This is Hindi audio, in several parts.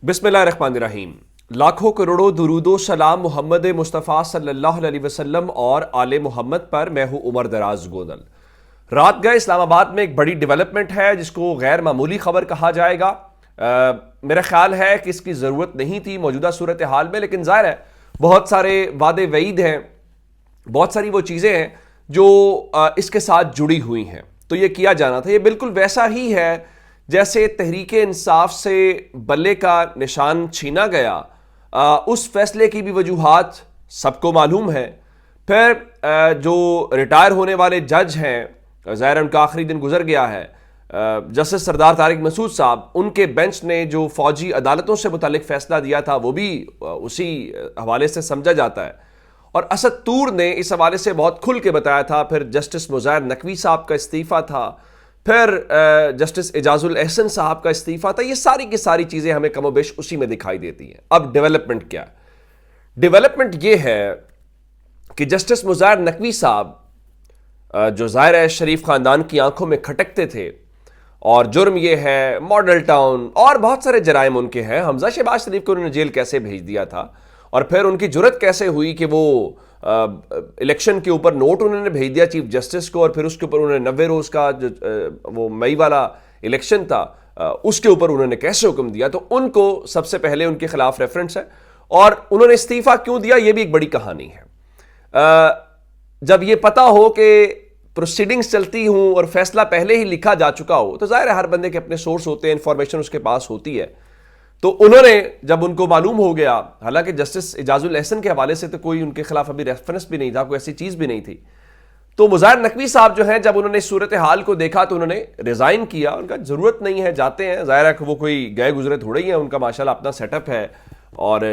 बिस्मिल्लाहिर्रहमानिर्रहीम। लाखों करोड़ों दुरूदो सलाम मोहम्मद मुस्तफ़ा सल्लल्लाहु अलैहि वसल्लम और आले मोहम्मद पर। मैं हूं उमर दराज गोदल। रात गए इस्लामाबाद में एक बड़ी डेवलपमेंट है जिसको गैर मामूली खबर कहा जाएगा। मेरा ख्याल है कि इसकी ज़रूरत नहीं थी मौजूदा सूरत हाल में, लेकिन ज़ाहिर है बहुत सारे वादे वईद हैं, बहुत सारी वो चीज़ें हैं जो इसके साथ जुड़ी हुई हैं, तो ये किया जाना था। ये बिल्कुल वैसा ही है जैसे तहरीक इंसाफ से बल्ले का निशान छीना गया। उस फैसले की भी वजूहात सबको मालूम है। फिर जो रिटायर होने वाले जज हैं, ज़ाहिर उनका आखिरी दिन गुजर गया है, जस्टिस सरदार तारिक मसूद साहब, उनके बेंच ने जो फौजी अदालतों से मुतालिक फैसला दिया था वो भी उसी हवाले से समझा जाता है। और असद तूर ने इस हवाले से बहुत खुल के बताया था। फिर जस्टिस मुज़ाहिर नकवी साहब का इस्तीफ़ा था, फिर जस्टिस एजाजुल एहसन साहब का इस्तीफ़ा था। ये सारी की सारी चीज़ें हमें कमोबेश उसी में दिखाई देती हैं। अब डेवलपमेंट क्या है? डेवलपमेंट ये है कि जस्टिस मुज़ाहिर नकवी साहब, जो ज़ाहिर है शरीफ ख़ानदान की आंखों में खटकते थे, और जुर्म ये है मॉडल टाउन और बहुत सारे जराइम उनके हैं। हमजा शहबाज शरीफ को उन्होंने जेल कैसे भेज दिया था, और फिर उनकी जुर्रत कैसे हुई कि वो इलेक्शन के ऊपर नोट उन्होंने भेज दिया चीफ जस्टिस को, और फिर उसके ऊपर उन्होंने 90 रोज़ का जो वो मई वाला इलेक्शन था उसके ऊपर उन्होंने कैसे हुक्म दिया। तो उनको सबसे पहले उनके खिलाफ रेफरेंस है, और उन्होंने इस्तीफ़ा क्यों दिया ये भी एक बड़ी कहानी है। जब ये पता हो कि प्रोसीडिंग्स चलती हूं और फैसला पहले ही लिखा जा चुका हो, तो जाहिर है हर बंदे के अपने सोर्स होते हैं, इंफॉर्मेशन उसके पास होती है। तो उन्होंने जब उनको मालूम हो गया, हालांकि जस्टिस एजाजुल एहसन के हवाले से तो कोई उनके खिलाफ अभी रेफरेंस भी नहीं था, कोई ऐसी चीज भी नहीं थी, तो मुज़ाहिर नकवी साहब जो हैं, जब उन्होंने इस सूरत हाल को देखा तो उन्होंने रिजाइन किया। उनका जरूरत नहीं है, जाते हैं, जाहिर है कि वो कोई गए गुजरे थोड़े ही हैं, उनका माशाल्लाह अपना सेटअप है, और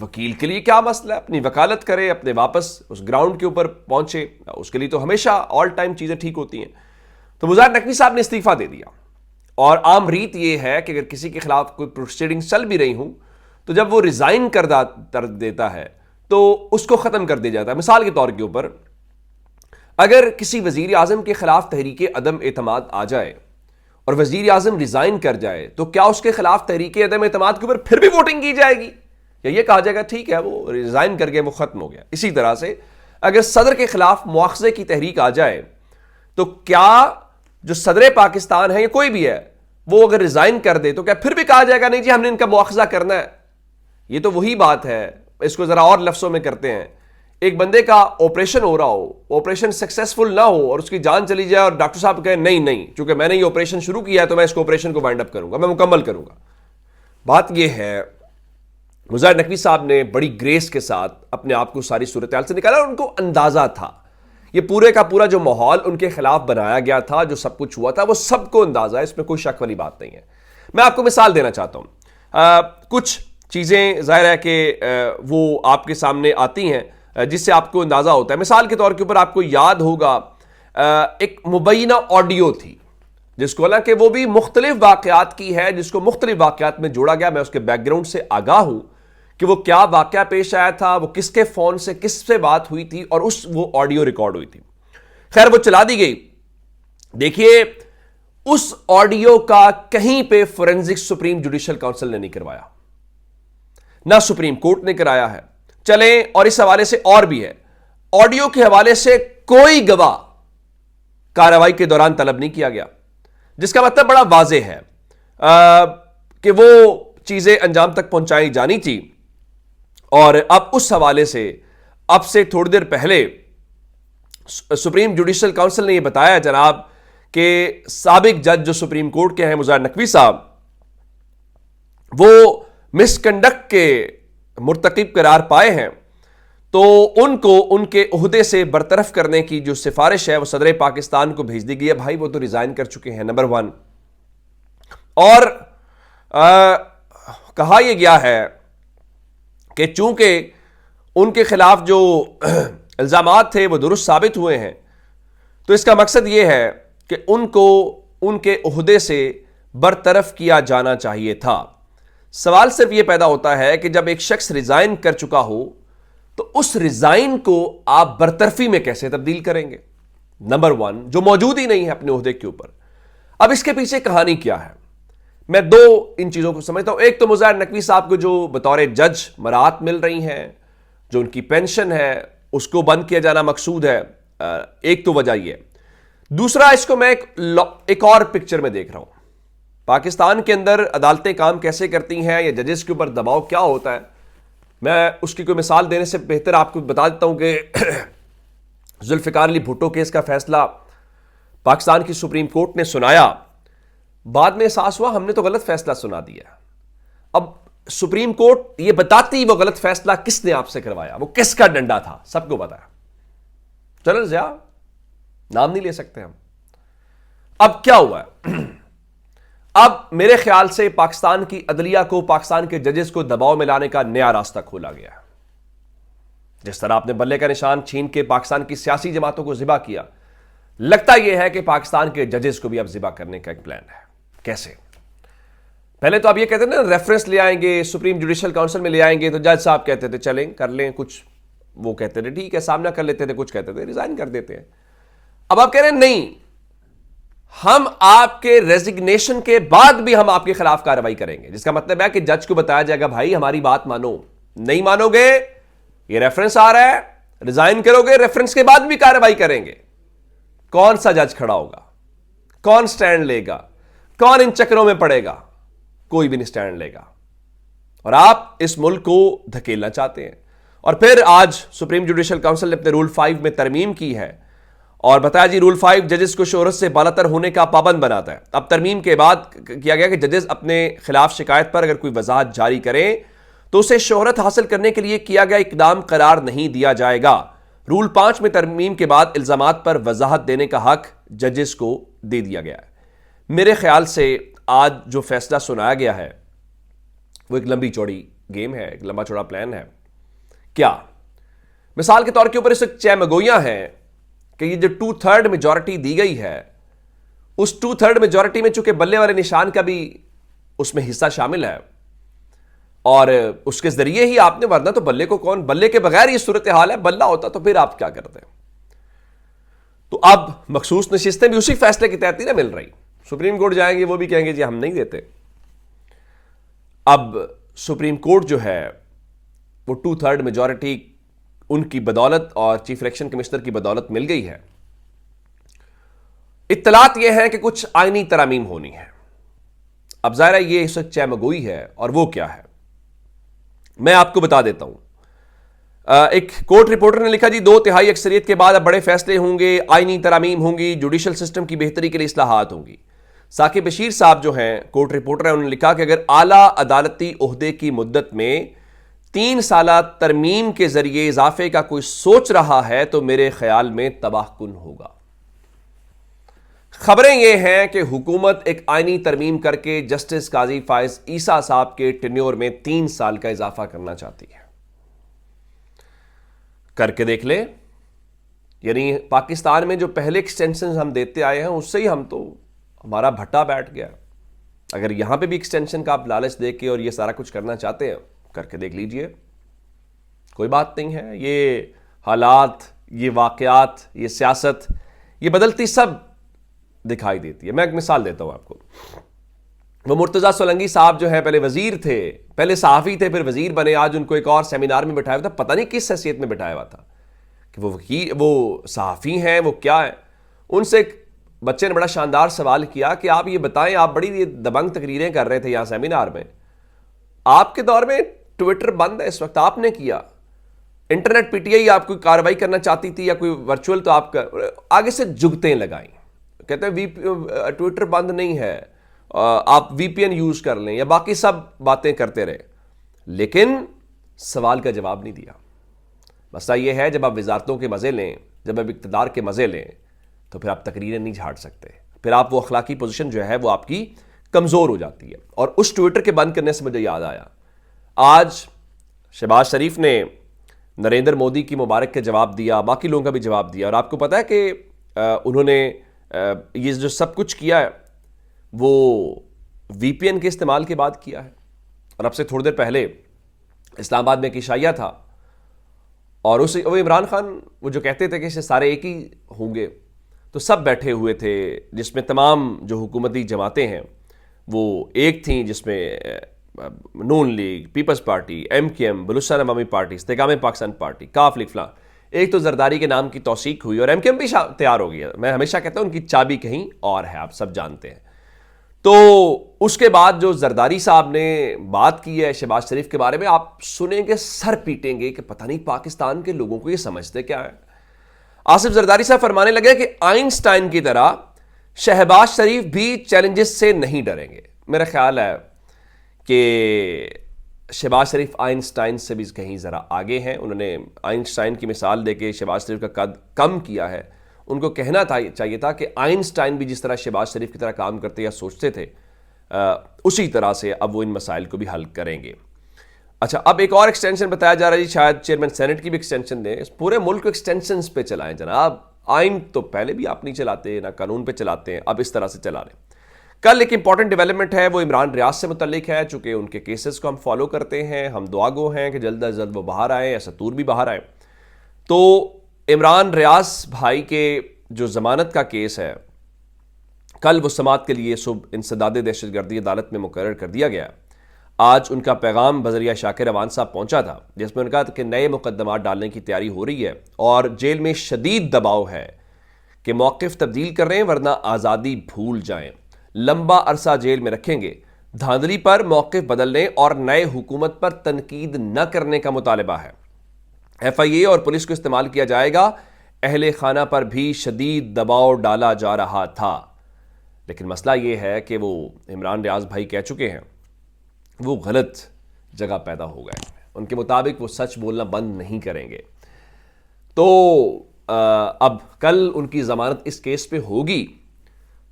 वकील के लिए क्या मसला है, अपनी वकालत करे, अपने वापस उस ग्राउंड के ऊपर पहुंचे, उसके लिए तो हमेशा ऑल टाइम चीजें ठीक होती हैं। तो मुज़ाहिर नकवी साहब ने इस्तीफा दे दिया, और आम रीत ये है कि अगर किसी के खिलाफ कोई प्रोसीडिंग चल भी रही हूं तो जब वो रिजाइन कर देता है तो उसको खत्म कर दिया जाता है। मिसाल के तौर के ऊपर, अगर किसी वजीर आजम के खिलाफ तहरीक अदम एतमाद आ जाए और वजीर आजम रिजाइन कर जाए, तो क्या उसके खिलाफ तहरीक अदम एतमाद के ऊपर फिर भी वोटिंग की जाएगी, या ये कहा जाएगा ठीक है वो रिजाइन करके वो खत्म हो गया? इसी तरह से अगर सदर के खिलाफ मुआखजे की तहरीक आ जाए, तो क्या जो सदर पाकिस्तान है या कोई भी है, वो अगर रिजाइन कर दे तो क्या फिर भी कहा जाएगा नहीं जी हमने इनका मुआखजा करना है? ये तो वही बात है। इसको जरा और लफ्जों में करते हैं, एक बंदे का ऑपरेशन हो रहा हो, ऑपरेशन सक्सेसफुल ना हो और उसकी जान चली जाए, और डॉक्टर साहब कहें नहीं नहीं, चूंकि मैंने ये ऑपरेशन शुरू किया है तो मैं इसको ऑपरेशन को वाइंड अप करूंगा, मैं मुकम्मल करूंगा। बात यह है, मुज़ाहिर नकवी साहब ने बड़ी ग्रेस के साथ अपने आप को सारी सूरत हाल से निकाला, और उनको अंदाजा था ये पूरे का पूरा जो माहौल उनके खिलाफ बनाया गया था, जो सब कुछ हुआ था, वो सबको अंदाजा है, इसमें कोई शक वाली बात नहीं है। मैं आपको मिसाल देना चाहता हूं। कुछ चीजें जाहिर है कि वो आपके सामने आती हैं जिससे आपको अंदाजा होता है। मिसाल के तौर के ऊपर आपको याद होगा एक मुबैना ऑडियो थी, जिसको हालांकि वो भी मुख्तलिफ वाकयात की है, जिसको मुख्तलिफ वाकयात में जोड़ा गया। मैं उसके बैकग्राउंड से आगाह हूं कि वो क्या वाकया पेश आया था, वो किसके फोन से किससे बात हुई थी, और वो ऑडियो रिकॉर्ड हुई थी। खैर वो चला दी गई। देखिए, उस ऑडियो का कहीं पे फोरेंसिक सुप्रीम जुडिशियल काउंसिल ने नहीं करवाया, ना सुप्रीम कोर्ट ने कराया है। चले, और इस हवाले से और भी है, ऑडियो के हवाले से कोई गवाह कार्रवाई के दौरान तलब नहीं किया गया, जिसका मतलब बड़ा वाजे है कि वो चीजें अंजाम तक पहुंचाई जानी थी। और अब उस हवाले से अब से थोड़ी देर पहले सुप्रीम जुडिशियल काउंसिल ने यह बताया जनाब कि साबिक जज जो सुप्रीम कोर्ट के हैं मुज़ाहिर नकवी साहब, वो मिसकंडक्ट के मुर्तकिब करार पाए हैं, तो उनको उनके ओहदे से बरतरफ करने की जो सिफारिश है वो सदर पाकिस्तान को भेज दी गई है। भाई वो तो रिजाइन कर चुके हैं, नंबर 1। और कहा यह गया है कि चूंकि उनके खिलाफ जो इल्जामात थे वो दुरुस्त साबित हुए हैं, तो इसका मकसद यह है कि उनको उनके ओहदे से बरतरफ किया जाना चाहिए था। सवाल सिर्फ यह पैदा होता है कि जब एक शख्स रिजाइन कर चुका हो तो उस रिजाइन को आप बरतरफी में कैसे तब्दील करेंगे? नंबर 1, जो मौजूद ही नहीं है अपने ओहदे के ऊपर। अब इसके पीछे कहानी क्या है? मैं दो इन चीजों को समझता हूं। एक तो मुज़ाहिर नकवी साहब को जो बतौर जज मराहत मिल रही हैं, जो उनकी पेंशन है उसको बंद किया जाना मकसूद है, एक तो वजह यह। दूसरा, इसको मैं एक और पिक्चर में देख रहा हूं। पाकिस्तान के अंदर अदालतें काम कैसे करती हैं या जजेस के ऊपर दबाव क्या होता है, मैं उसकी कोई मिसाल देने से बेहतर आपको बता देता हूं कि जुल्फ़िकार अली भुट्टो केस का फैसला पाकिस्तान की सुप्रीम कोर्ट ने सुनाया, बाद में एहसास हुआ हमने तो गलत फैसला सुना दिया। अब सुप्रीम कोर्ट ये बताती वो गलत फैसला किसने आपसे करवाया, वो किसका डंडा था, सबको बताया। चलो ज़िया, नाम नहीं ले सकते हम। अब क्या हुआ है? अब मेरे ख्याल से पाकिस्तान की अदलिया को, पाकिस्तान के जजेस को दबाव में लाने का नया रास्ता खोला गया है। जिस तरह आपने बल्ले का निशान छीन के पाकिस्तान की सियासी जमातों को जिबा किया, लगता यह है कि पाकिस्तान के जजेस को भी अब जिबा करने का एक प्लान है। कैसे? पहले तो आप ये कहते थे ना, रेफरेंस ले आएंगे, सुप्रीम जुडिशल काउंसिल में ले आएंगे, तो जज साहब कहते थे चलें कर लें कुछ, वो कहते थे ठीक है सामना कर लेते थे, कुछ कहते थे रिजाइन कर देते हैं। अब आप कह रहे हैं नहीं, हम आपके रेजिग्नेशन के बाद भी हम आपके खिलाफ कार्रवाई करेंगे, जिसका मतलब है कि जज को बताया जाएगा भाई हमारी बात मानो, नहीं मानोगे ये रेफरेंस आ रहा है, रिजाइन करोगे, रेफरेंस के बाद भी कार्रवाई करेंगे। कौन सा जज खड़ा होगा? कौन स्टैंड लेगा? कौन इन चक्रों में पड़ेगा? कोई भी नहीं स्टैंड लेगा। और आप इस मुल्क को धकेलना चाहते हैं। और फिर आज सुप्रीम जुडिशल काउंसिल ने अपने रूल 5 में तरमीम की है और बताया जी रूल 5 जजेस को शोहरत से बालातर होने का पाबंद बनाता है। अब तरमीम के बाद किया गया कि जजेस अपने खिलाफ शिकायत पर अगर कोई वजाहत जारी करें तो उसे शोहरत हासिल करने के लिए किया गया इकदाम करार नहीं दिया जाएगा। रूल 5 में तरमीम के बाद इल्जामात पर वजाहत देने का हक जजेस को दे दिया गया है। मेरे ख्याल से आज जो फैसला सुनाया गया है वो एक लंबी चौड़ी गेम है, एक लंबा चौड़ा प्लान है। क्या मिसाल के तौर के ऊपर इस चैमगोइयां हैं कि ये जो 2/3 मेजॉरिटी दी गई है, उस 2/3 मेजॉरिटी में चूंकि बल्ले वाले निशान का भी उसमें हिस्सा शामिल है और उसके जरिए ही आपने, वरना तो बल्ले को कौन, बल्ले के बगैर ये सूरत हाल है, बल्ला होता तो फिर आप क्या करते हैं? तो अब मखसूस नशिस्तें भी उसी फैसले के तहत ही ना मिल रही। सुप्रीम कोर्ट जाएंगे, वो भी कहेंगे जी हम नहीं देते। अब सुप्रीम कोर्ट जो है वो 2/3 मेजॉरिटी उनकी बदौलत और चीफ इलेक्शन कमिश्नर की बदौलत मिल गई है। इत्तलात यह है कि कुछ आईनी तरामीम होनी है। अब जाहिर है ये इस वक्त चैमगोई है, और वो क्या है मैं आपको बता देता हूं। एक कोर्ट रिपोर्टर ने लिखा जी 2/3 अक्सरियत के बाद अब बड़े फैसले होंगे, आईनी तरामीम होंगी, जुडिशल सिस्टम की बेहतरी के लिए इस्लाहात होंगी। साकिब बशीर साहब जो हैं कोर्ट रिपोर्टर हैं, उन्होंने लिखा कि अगर आला अदालती ओहदे की मुद्दत में 3 साला तरमीम के जरिए इजाफे का कोई सोच रहा है तो मेरे ख्याल में तबाहकुन होगा। खबरें यह हैं कि हुकूमत एक आईनी तरमीम करके जस्टिस काजी फायज ईसा साहब के टेन्योर में 3 साल का इजाफा करना चाहती है। करके देख ले, यानी पाकिस्तान में जो पहले एक्सटेंशन हम देते आए हैं उससे ही हम तो, हमारा भट्टा बैठ गया। अगर यहां पे भी एक्सटेंशन का आप लालच दे के और ये सारा कुछ करना चाहते हैं, करके देख लीजिए, कोई बात नहीं है। ये हालात, ये वाकयात, ये सियासत, ये बदलती सब दिखाई देती है। मैं एक मिसाल देता हूं आपको। वो मुर्तजा सोलंकी साहब जो है पहले वजीर थे, पहले सहाफ़ी थे, फिर वजीर बने। आज उनको एक और सेमिनार में बिठाया हुआ था, पता नहीं किस हैसियत में बिठाया हुआ था कि वो वकील, वो सहाफ़ी हैं, वो क्या है। उनसे एक बच्चे ने बड़ा शानदार सवाल किया कि आप ये बताएं, आप बड़ी दबंग तकरीरें कर रहे थे यहां सेमिनार में, आपके दौर में ट्विटर बंद है इस वक्त, आपने किया, इंटरनेट पीटीआई आप कोई कार्रवाई करना चाहती थी या कोई वर्चुअल, तो आप आगे से जुगतें लगाई। कहते हैं ट्विटर बंद नहीं है, आप वीपीएन यूज कर लें, या बाकी सब बातें करते रहे, लेकिन सवाल का जवाब नहीं दिया। मसला यह है जब आप वजारतों के मजे लें, जब आप इक़्तिदार के मजे लें, तो फिर आप तकरीरें नहीं झाड़ सकते, फिर आप वो अखलाकी पोजीशन जो है वो आपकी कमजोर हो जाती है। और उस ट्विटर के बंद करने से मुझे याद आया, आज शहबाज शरीफ ने नरेंद्र मोदी की मुबारक का जवाब दिया, बाकी लोगों का भी जवाब दिया, और आपको पता है कि उन्होंने ये जो सब कुछ किया है वो वीपीएन के इस्तेमाल के बाद किया है। और अब से थोड़ी देर पहले इस्लामाबाद में एक इशाइया था, और उस वो इमरान खान वो जो कहते थे कि इसे सारे एक ही होंगे, तो सब बैठे हुए थे, जिसमें तमाम जो हुकूमती जमातें हैं वो एक थी जिसमें नून league, people's party, MKM, Balochistan Awami party, Istehkam Pakistan party, काफ लीग फलां, एक तो जरदारी के नाम की तौसीक हुई और MKM भी तैयार हो गया। मैं हमेशा कहता हूं उनकी चाबी कहीं और है, आप सब जानते हैं। तो उसके बाद जो जरदारी साहब ने बात की है शहबाज शरीफ के बारे में, आप सुनेंगे सर पीटेंगे कि पता नहीं पाकिस्तान के लोगों को ये समझते क्या है। आसिफ जरदारी साहब फरमाने लगे कि आइंस्टाइन की तरह शहबाज शरीफ भी चैलेंजेस से नहीं डरेंगे। मेरा ख्याल है कि शहबाज शरीफ आइंस्टाइन से भी कहीं ज़रा आगे हैं। उन्होंने आइंस्टाइन की मिसाल देके शहबाज शरीफ का कद कम किया है। उनको कहना चाहिए था कि आइंस्टाइन भी जिस तरह शहबाज शरीफ की तरह काम करते या सोचते थे, उसी तरह से अब वो इन मसाइल को भी हल करेंगे। अच्छा, अब एक और एक्सटेंशन बताया जा रहा है जी, शायद चेयरमैन सेनेट की भी एक्सटेंशन दें। पूरे मुल्क को एक्सटेंशन पे चलाएं जनाब। आइन तो पहले भी आप नहीं चलाते, ना कानून पे चलाते हैं, अब इस तरह से चला रहे। कल एक इंपॉर्टेंट डेवलपमेंट है, वो इमरान रियाज से मुतल्लिक है। चूंकि उनके केसेस को हम फॉलो करते हैं, हम दुआगो हैं कि जल्द अज जल्द वो बाहर आए या सतूर भी बाहर आए। तो इमरान रियाज भाई के जो जमानत का केस है, कल वो समाअत के लिए सुबह इंसदाद दहशतगर्दी अदालत में मुकर्रर कर दिया गया। आज उनका पैगाम बजरिया शाकिर अवान साहब पहुंचा था, जिसमें उनका कि नए मुकदमात डालने की तैयारी हो रही है और जेल में शदीद दबाव है कि मौक़िफ़ तब्दील कर रहे हैं वरना आज़ादी भूल जाएं। लंबा अरसा जेल में रखेंगे। धांधली पर मौक़िफ़ बदलने और नए हुकूमत पर तनकीद न करने का मुतालबा है। FIA और पुलिस को इस्तेमाल किया जाएगा। अहले खाना पर भी शदीद दबाव डाला जा रहा था। लेकिन मसला ये है कि वो इमरान रियाज भाई कह चुके हैं वो गलत जगह पैदा हो गए। उनके मुताबिक वो सच बोलना बंद नहीं करेंगे। तो अब कल उनकी ज़मानत इस केस पे होगी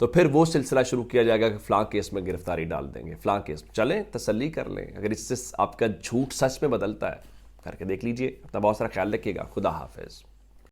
तो फिर वो सिलसिला शुरू किया जाएगा कि फ़लाँ केस में गिरफ्तारी डाल देंगे, फ़लाँ केस चलें, तसल्ली कर लें। अगर इससे आपका झूठ सच में बदलता है, करके देख लीजिए। अपना बहुत सारा ख्याल रखिएगा। खुदा हाफिज़।